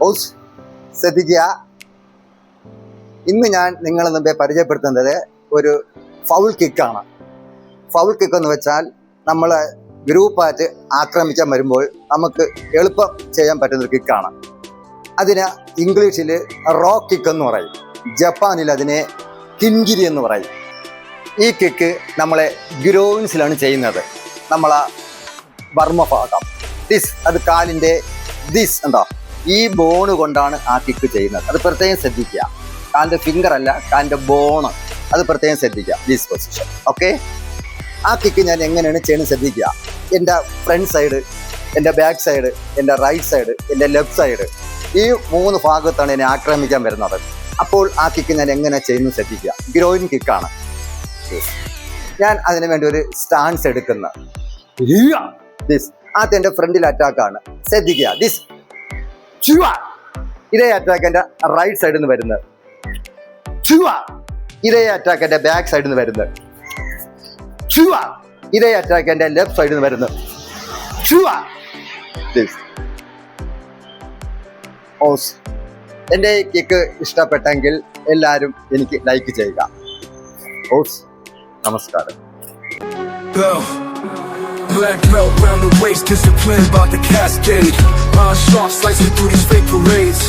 Hose ശ്രദ്ധിക്കുക. ഇന്ന് ഞാൻ നിങ്ങളെ മുമ്പേ പരിചയപ്പെടുത്തുന്നത് ഒരു ഫൗൾ കിക്കാണ്. ഫൗൾ കിക്ക് എന്ന് വെച്ചാൽ നമ്മൾ ഗ്രൂപ്പായിട്ട് ആക്രമിക്കാൻ വരുമ്പോൾ നമുക്ക് എളുപ്പം ചെയ്യാൻ പറ്റുന്നൊരു കിക്കാണ്. അതിന് ഇംഗ്ലീഷിൽ റോ കിക്ക് എന്ന് പറയും, ജപ്പാനിൽ അതിനെ കിൻഗിരി എന്ന് പറയും. ഈ കിക്ക് നമ്മളെ ഗ്രോയിൻസിലാണ് ചെയ്യുന്നത്. നമ്മളെ വർമ്മഭാഗം അത് കാലിൻ്റെ എന്താ ഈ ബോണ് കൊണ്ടാണ് ആ കിക്ക് ചെയ്യുന്നത്. അത് പ്രത്യേകം ശ്രദ്ധിക്കുക. കാലിൻ്റെ ഫിംഗർ അല്ല, കാലിൻ്റെ ബോണ്, അത് പ്രത്യേകം ശ്രദ്ധിക്കുക. This position. ഓക്കെ, ആ കിക്ക് ഞാൻ എങ്ങനെയാണ് ചെയ്യുന്നത് ശ്രദ്ധിക്കുക. എൻ്റെ ഫ്രണ്ട് സൈഡ്, എൻ്റെ ബാക്ക് സൈഡ്, എൻ്റെ റൈറ്റ് സൈഡ്, എൻ്റെ ലെഫ്റ്റ് സൈഡ്, ഈ 3 ഭാഗത്താണ് എന്നെ ആക്രമിക്കാൻ വരുന്നത്. അപ്പോൾ ആ കിക്ക് ഞാൻ എങ്ങനെ ചെയ്യുന്നത് ശ്രദ്ധിക്കുക. ഗ്രോയിൻ കിക്കാണ്. ഞാൻ അതിനു വേണ്ടി ഒരു സ്റ്റാൻസ് എടുക്കുന്ന ആദ്യം എൻ്റെ ഫ്രണ്ടിൽ അറ്റാക്കാണ്. ശ്രദ്ധിക്കുക. ഇതേ അറ്റാക്ക് എൻ്റെ റൈറ്റ് സൈഡിൽ നിന്ന് വരുന്നത്. ഇതേ അറ്റാക്ക് എൻ്റെ ബാക്ക് സൈഡിൽ നിന്ന് വരുന്നത്. ഇതേ അറ്റാക്ക് എൻ്റെ ലെഫ്റ്റ് സൈഡിൽ നിന്ന് വരുന്നത്. എൻ്റെ കിക്ക് ഇഷ്ടപ്പെട്ടെങ്കിൽ എല്ലാവരും എനിക്ക് ലൈക്ക് ചെയ്യുക. നമസ്കാരം. Black belt round the waist, discipline about the cascade. Sharp slicing through these fake parades.